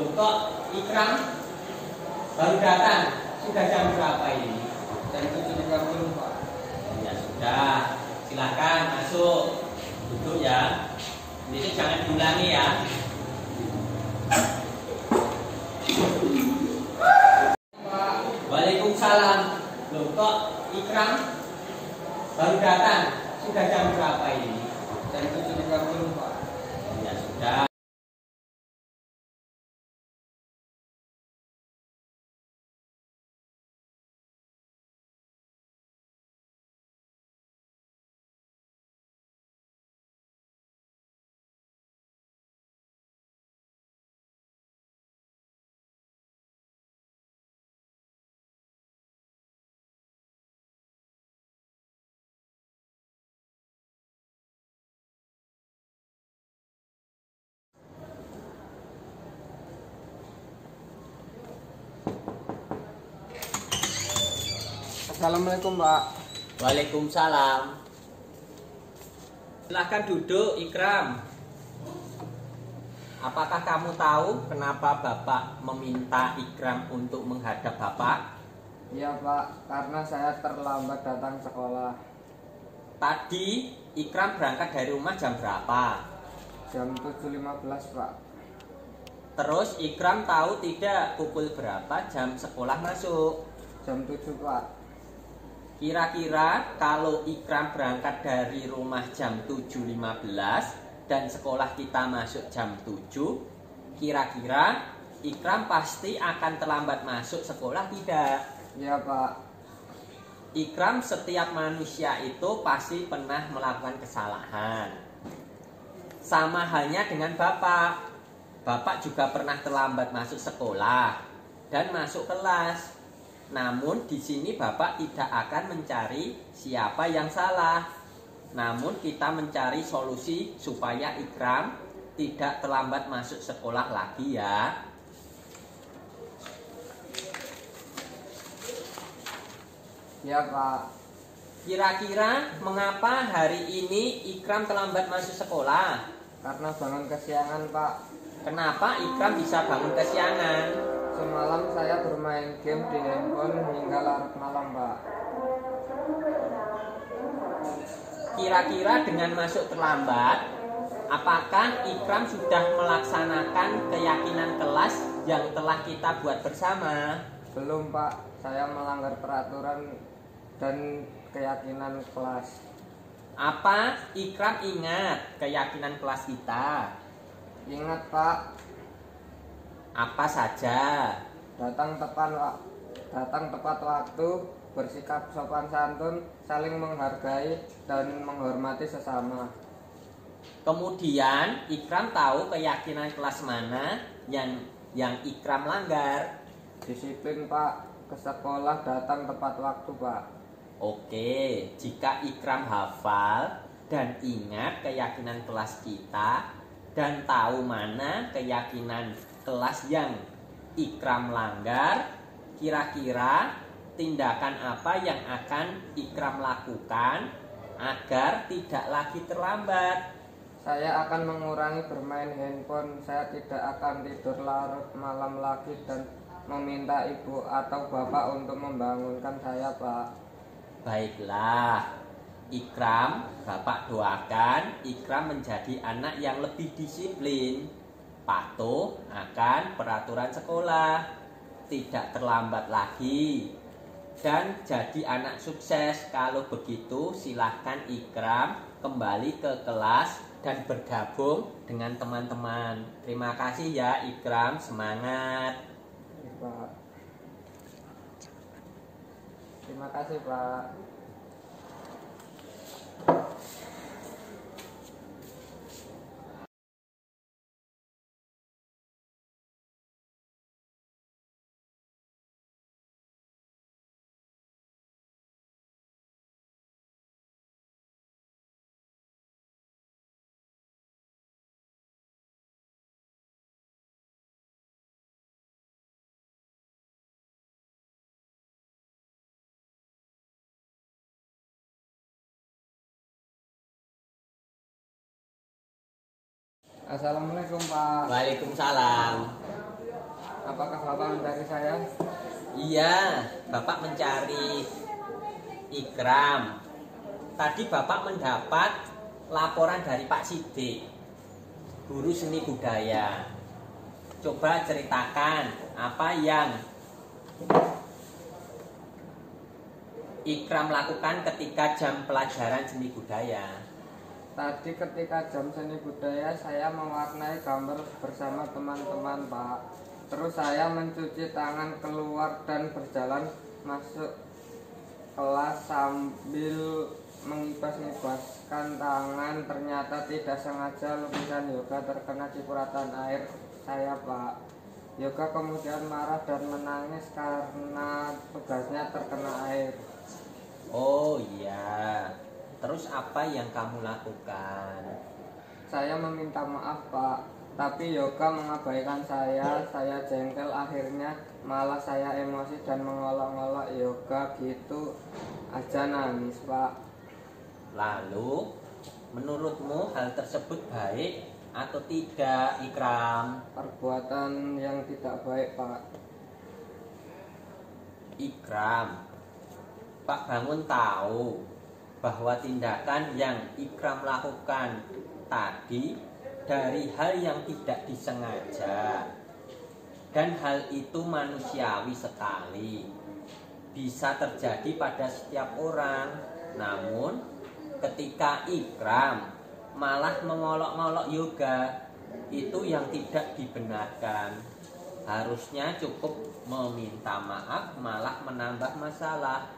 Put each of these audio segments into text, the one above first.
Loh kok Ikram baru datang? Sudah jam berapa ini? Jam 7.30 Pak. Ya sudah, silakan masuk. Duduk ya. Ini jangan diulangi ya. Pak. Waalaikumsalam. Loh kok Ikram baru datang? Sudah jam berapa ini? Jam 7.30 Pak. Ya sudah. Assalamualaikum Pak. Waalaikumsalam. Silahkan duduk, Ikram. Apakah kamu tahu kenapa Bapak meminta Ikram untuk menghadap Bapak? Iya Pak, karena saya terlambat datang sekolah. Tadi Ikram berangkat dari rumah jam berapa? Jam 7.15 Pak. Terus Ikram tahu tidak pukul berapa jam sekolah masuk? Jam 7 Pak. Kira-kira kalau Ikram berangkat dari rumah jam 7.15 dan sekolah kita masuk jam 7, kira-kira Ikram pasti akan terlambat masuk sekolah tidak? Iya Pak. Ikram, setiap manusia itu pasti pernah melakukan kesalahan. Sama halnya dengan Bapak. Bapak juga pernah terlambat masuk sekolah dan masuk kelas. Namun di sini Bapak tidak akan mencari siapa yang salah. Namun kita mencari solusi supaya Ikram tidak terlambat masuk sekolah lagi ya. Iya Pak. Kira-kira mengapa hari ini Ikram terlambat masuk sekolah? Karena bangun kesiangan Pak. Kenapa Ikram bisa bangun kesiangan? Semalam saya bermain game di handphone hingga larut malam Pak. Kira-kira dengan masuk terlambat, apakah Ikram sudah melaksanakan keyakinan kelas yang telah kita buat bersama? Belum Pak, saya melanggar peraturan dan keyakinan kelas. Apa Ikram ingat keyakinan kelas kita? Ingat Pak, Apa saja? datang tepat waktu, bersikap sopan santun, saling menghargai dan menghormati sesama. Kemudian Ikram tahu keyakinan kelas mana yang Ikram langgar. Disiplin Pak, ke sekolah datang tepat waktu Pak. Oke, jika Ikram hafal dan ingat keyakinan kelas kita dan tahu mana keyakinan kelas yang Ikram langgar, kira-kira tindakan apa yang akan Ikram lakukan agar tidak lagi terlambat? Saya akan mengurangi bermain handphone, saya tidak akan tidur larut malam lagi dan meminta ibu atau bapak untuk membangunkan saya Pak. Baiklah, Ikram, Bapak doakan Ikram menjadi anak yang lebih disiplin, patuh akan peraturan sekolah, tidak terlambat lagi, dan jadi anak sukses. Kalau begitu silahkan Ikram kembali ke kelas dan bergabung dengan teman-teman. Terima kasih ya Ikram, semangat. Pak. Terima kasih Pak. Assalamualaikum Pak. Waalaikumsalam. Apakah Bapak mencari saya? Iya, Bapak mencari Ikram. Tadi Bapak mendapat laporan dari Pak Sidik, guru seni budaya. Coba ceritakan apa yang Ikram lakukan ketika jam pelajaran seni budaya. Tadi ketika jam seni budaya saya mewarnai gambar bersama teman-teman, Pak. Terus saya mencuci tangan keluar dan berjalan masuk kelas sambil mengibas-ibaskan tangan. Ternyata tidak sengaja lukisan Yoga terkena cipratan air saya, Pak. Yoga kemudian marah dan menangis karena tugasnya terkena air. Oh iya, terus apa yang kamu lakukan? Saya meminta maaf, Pak, tapi Yoga mengabaikan saya. Saya jengkel, akhirnya malah saya emosi dan mengolok-olok Yoga gitu aja nangis, Pak. Lalu, menurutmu hal tersebut baik atau tidak, Ikram? Perbuatan yang tidak baik, Pak. Ikram, Pak Bangun tahu bahwa tindakan yang Ikram lakukan tadi dari hal yang tidak disengaja, dan hal itu manusiawi sekali, bisa terjadi pada setiap orang. Namun ketika Ikram malah mengolok-olok Yoga, itu yang tidak dibenarkan. Harusnya cukup meminta maaf, malah menambah masalah.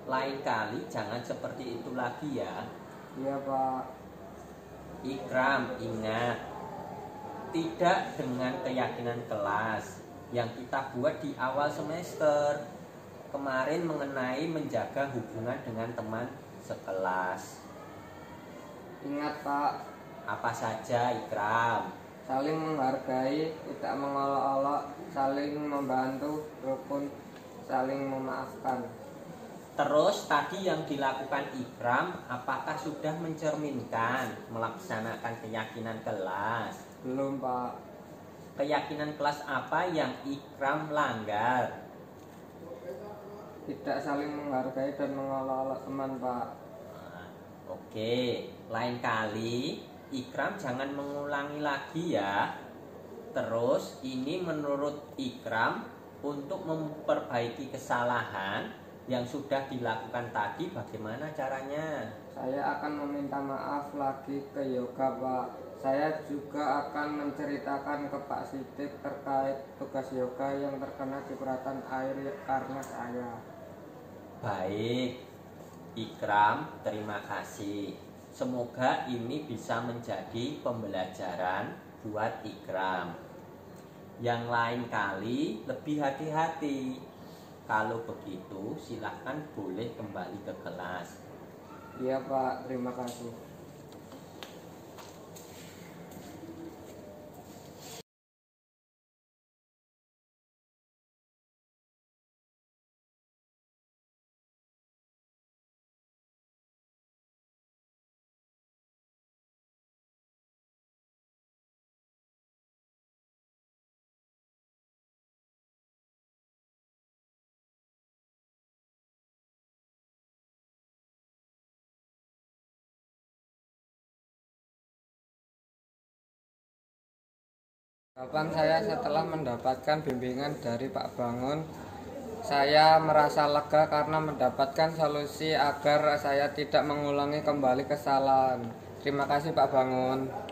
Lain kali jangan seperti itu lagi ya. Iya, Pak. Ikram, ingat, tidak dengan keyakinan kelas yang kita buat di awal semester kemarin mengenai menjaga hubungan dengan teman sekelas. Ingat, Pak. Apa saja, Ikram? Saling menghargai, tidak mengolok-olok, saling membantu, rukun, saling memaafkan. Terus tadi yang dilakukan Ikram, apakah sudah mencerminkan melaksanakan keyakinan kelas? Belum, Pak. Keyakinan kelas apa yang Ikram langgar? Tidak saling menghargai dan mengolok-olok teman, Pak. Oke, lain kali Ikram jangan mengulangi lagi ya. Terus ini menurut Ikram untuk memperbaiki kesalahan yang sudah dilakukan tadi bagaimana caranya? Saya akan meminta maaf lagi ke Yoga, Pak. Saya juga akan menceritakan ke Pak Sidik terkait tugas Yoga yang terkena cipratan air karena saya. Baik, Ikram, terima kasih. Semoga ini bisa menjadi pembelajaran buat Ikram. Yang lain kali lebih hati-hati. Kalau begitu, silahkan boleh kembali ke kelas. Iya, Pak, terima kasih. Kapan saya setelah mendapatkan bimbingan dari Pak Bangun, saya merasa lega karena mendapatkan solusi agar saya tidak mengulangi kembali kesalahan. Terima kasih, Pak Bangun.